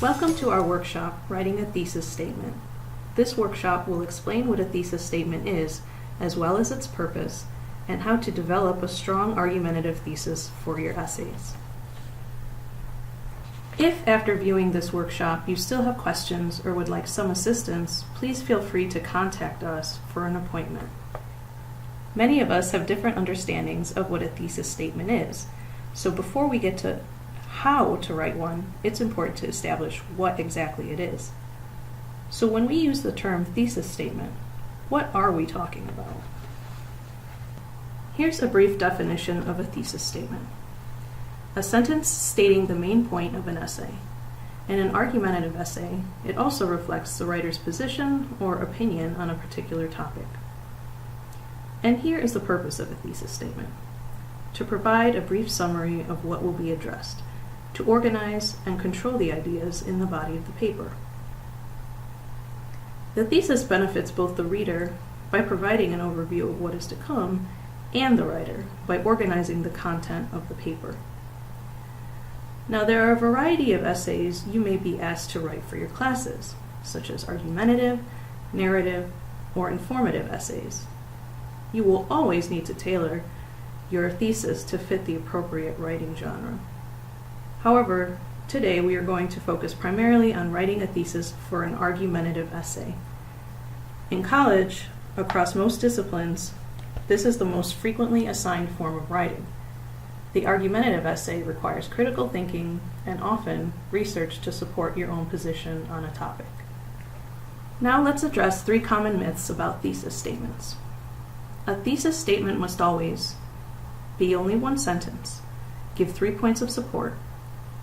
Welcome to our workshop, Writing a Thesis Statement. This workshop will explain what a thesis statement is, as well as its purpose, and how to develop a strong argumentative thesis for your essays. If after viewing this workshop you still have questions or would like some assistance, please feel free to contact us for an appointment. Many of us have different understandings of what a thesis statement is, so before we get to how to write one, it's important to establish what exactly it is. So when we use the term thesis statement, what are we talking about? Here's a brief definition of a thesis statement. A sentence stating the main point of an essay. In an argumentative essay, it also reflects the writer's position or opinion on a particular topic. And here is the purpose of a thesis statement: to provide a brief summary of what will be addressed, to organize and control the ideas in the body of the paper. The thesis benefits both the reader by providing an overview of what is to come, and the writer by organizing the content of the paper. Now, there are a variety of essays you may be asked to write for your classes, such as argumentative, narrative, or informative essays. You will always need to tailor your thesis to fit the appropriate writing genre. However, today we are going to focus primarily on writing a thesis for an argumentative essay. In college, across most disciplines, this is the most frequently assigned form of writing. The argumentative essay requires critical thinking and often research to support your own position on a topic. Now let's address 3 common myths about thesis statements. A thesis statement must always be only one sentence, give 3 points of support,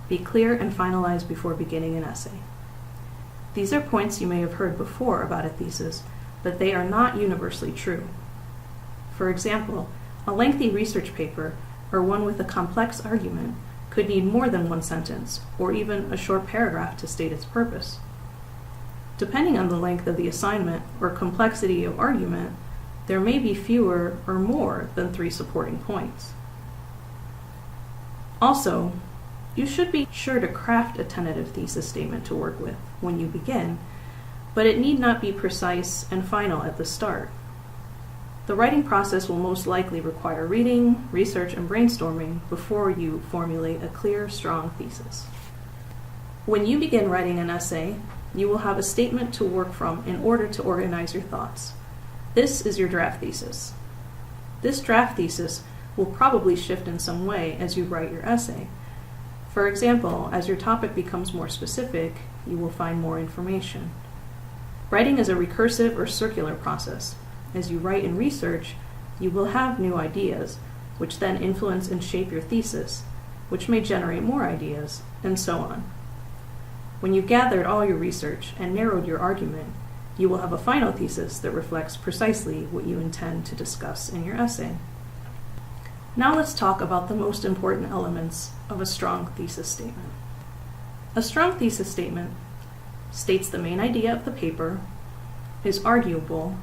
be clear and finalize before beginning an essay. These are points you may have heard before about a thesis, but they are not universally true. For example, a lengthy research paper or one with a complex argument could need more than one sentence or even a short paragraph to state its purpose. Depending on the length of the assignment or complexity of argument, there may be fewer or more than 3 supporting points. Also, you should be sure to craft a tentative thesis statement to work with when you begin, but it need not be precise and final at the start. The writing process will most likely require reading, research, and brainstorming before you formulate a clear, strong thesis. When you begin writing an essay, you will have a statement to work from in order to organize your thoughts. This is your draft thesis. This draft thesis will probably shift in some way as you write your essay. For example, as your topic becomes more specific, you will find more information. Writing is a recursive or circular process. As you write and research, you will have new ideas, which then influence and shape your thesis, which may generate more ideas, and so on. When you've gathered all your research and narrowed your argument, you will have a final thesis that reflects precisely what you intend to discuss in your essay. Now let's talk about the most important elements of a strong thesis statement. A strong thesis statement states the main idea of the paper, is arguable,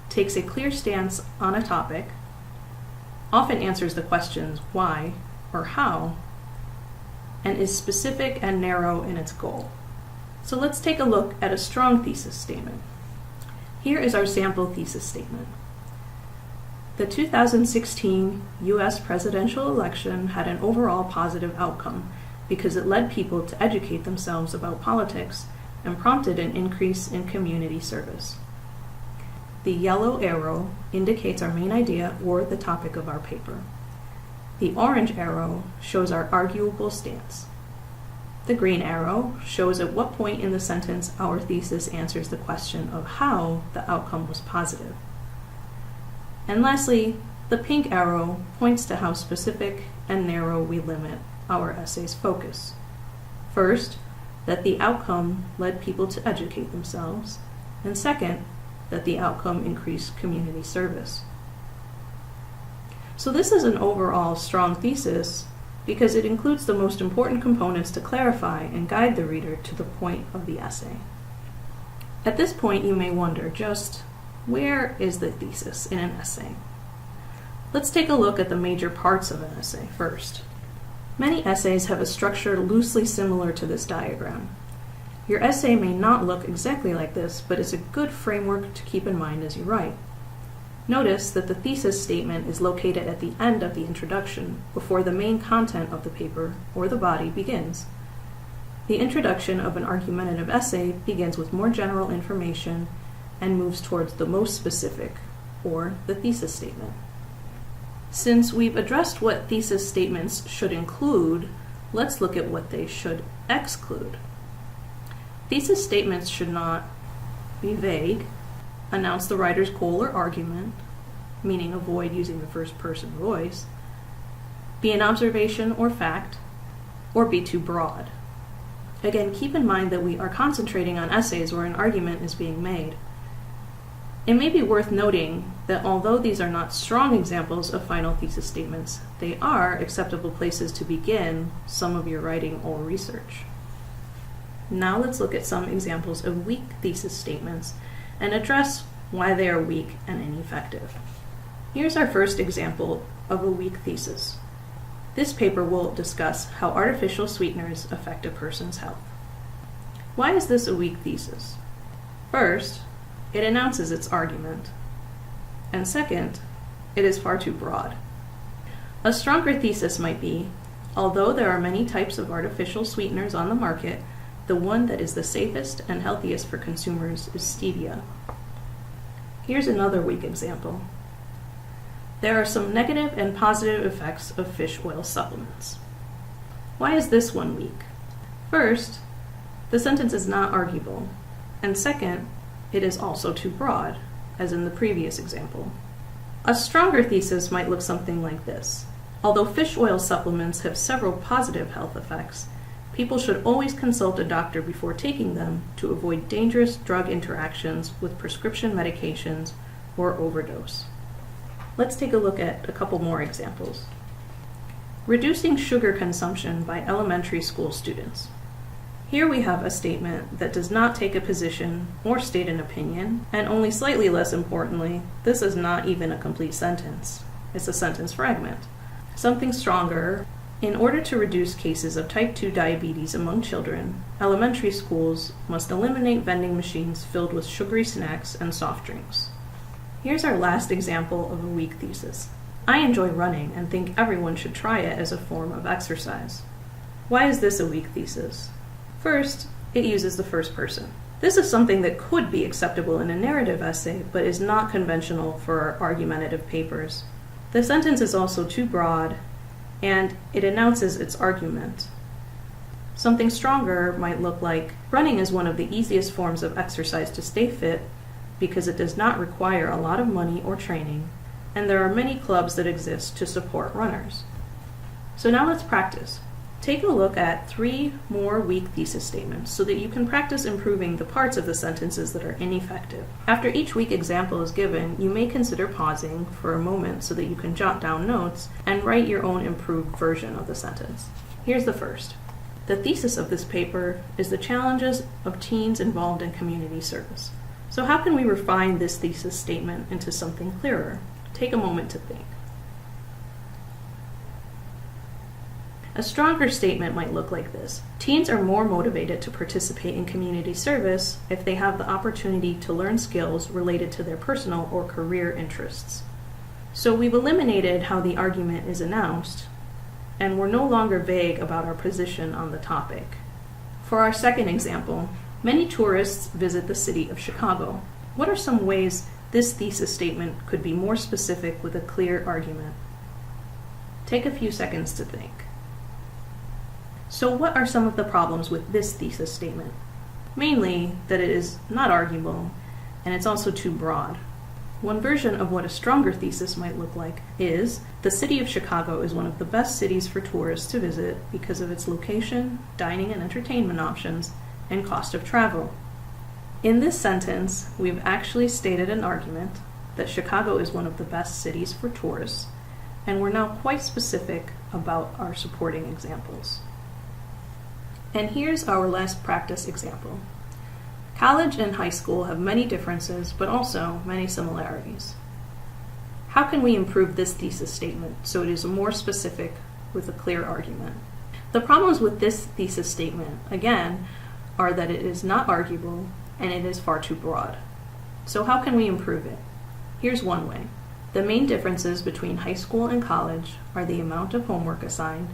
takes a clear stance on a topic, often answers the questions why or how, and is specific and narrow in its goal. So let's take a look at a strong thesis statement. Here is our sample thesis statement. The 2016 U.S. presidential election had an overall positive outcome because it led people to educate themselves about politics and prompted an increase in community service. The yellow arrow indicates our main idea or the topic of our paper. The orange arrow shows our arguable stance. The green arrow shows at what point in the sentence our thesis answers the question of how the outcome was positive. And lastly, the pink arrow points to how specific and narrow we limit our essay's focus. First, that the outcome led people to educate themselves, and second, that the outcome increased community service. So this is an overall strong thesis because it includes the most important components to clarify and guide the reader to the point of the essay. At this point, you may wonder just, where is the thesis in an essay? Let's take a look at the major parts of an essay first. Many essays have a structure loosely similar to this diagram. Your essay may not look exactly like this, but it's a good framework to keep in mind as you write. Notice that the thesis statement is located at the end of the introduction, before the main content of the paper, or the body, begins. The introduction of an argumentative essay begins with more general information and moves towards the most specific, or the thesis statement. Since we've addressed what thesis statements should include, let's look at what they should exclude. Thesis statements should not be vague, announce the writer's goal or argument, meaning avoid using the first person voice, be an observation or fact, or be too broad. Again, keep in mind that we are concentrating on essays where an argument is being made. It may be worth noting that although these are not strong examples of final thesis statements, they are acceptable places to begin some of your writing or research. Now let's look at some examples of weak thesis statements and address why they are weak and ineffective. Here's our first example of a weak thesis. This paper will discuss how artificial sweeteners affect a person's health. Why is this a weak thesis? First, it announces its argument. And second, it is far too broad. A stronger thesis might be, although there are many types of artificial sweeteners on the market, the one that is the safest and healthiest for consumers is stevia. Here's another weak example. There are some negative and positive effects of fish oil supplements. Why is this one weak? First, the sentence is not arguable, and second, it is also too broad, as in the previous example. A stronger thesis might look something like this. Although fish oil supplements have several positive health effects, people should always consult a doctor before taking them to avoid dangerous drug interactions with prescription medications or overdose. Let's take a look at a couple more examples. Reducing sugar consumption by elementary school students. Here we have a statement that does not take a position or state an opinion, and only slightly less importantly, this is not even a complete sentence. It's a sentence fragment. Something stronger. In order to reduce cases of type 2 diabetes among children, elementary schools must eliminate vending machines filled with sugary snacks and soft drinks. Here's our last example of a weak thesis. I enjoy running and think everyone should try it as a form of exercise. Why is this a weak thesis? First, it uses the first person. This is something that could be acceptable in a narrative essay, but is not conventional for argumentative papers. The sentence is also too broad, and it announces its argument. Something stronger might look like, running is one of the easiest forms of exercise to stay fit because it does not require a lot of money or training, and there are many clubs that exist to support runners. So now let's practice. Take a look at 3 more weak thesis statements so that you can practice improving the parts of the sentences that are ineffective. After each weak example is given, you may consider pausing for a moment so that you can jot down notes and write your own improved version of the sentence. Here's the first. The thesis of this paper is the challenges of teens involved in community service. So how can we refine this thesis statement into something clearer? Take a moment to think. A stronger statement might look like this. Teens are more motivated to participate in community service if they have the opportunity to learn skills related to their personal or career interests. So we've eliminated how the argument is announced, and we're no longer vague about our position on the topic. For our second example, many tourists visit the city of Chicago. What are some ways this thesis statement could be more specific with a clear argument? Take a few seconds to think. So what are some of the problems with this thesis statement? Mainly that it is not arguable, and it's also too broad. One version of what a stronger thesis might look like is, the city of Chicago is one of the best cities for tourists to visit because of its location, dining and entertainment options, and cost of travel. In this sentence, we've actually stated an argument that Chicago is one of the best cities for tourists, and we're now quite specific about our supporting examples. And here's our last practice example. College and high school have many differences, but also many similarities. How can we improve this thesis statement so it is more specific with a clear argument? The problems with this thesis statement, again, are that it is not arguable and it is far too broad. So how can we improve it? Here's one way. The main differences between high school and college are the amount of homework assigned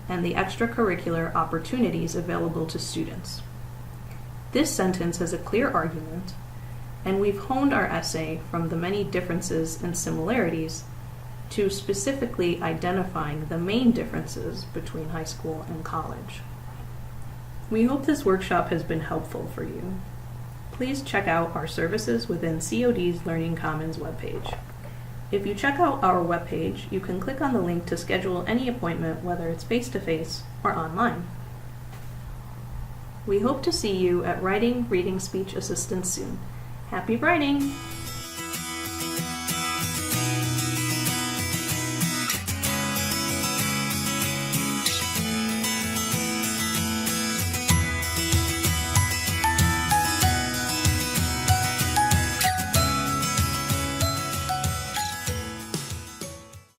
and the extracurricular opportunities available to students. This sentence has a clear argument, and we've honed our essay from the many differences and similarities to specifically identifying the main differences between high school and college. We hope this workshop has been helpful for you. Please check out our services within COD's Learning Commons webpage. If you check out our webpage, you can click on the link to schedule any appointment, whether it's face-to-face or online. We hope to see you at Writing Reading Speech Assistance soon. Happy writing!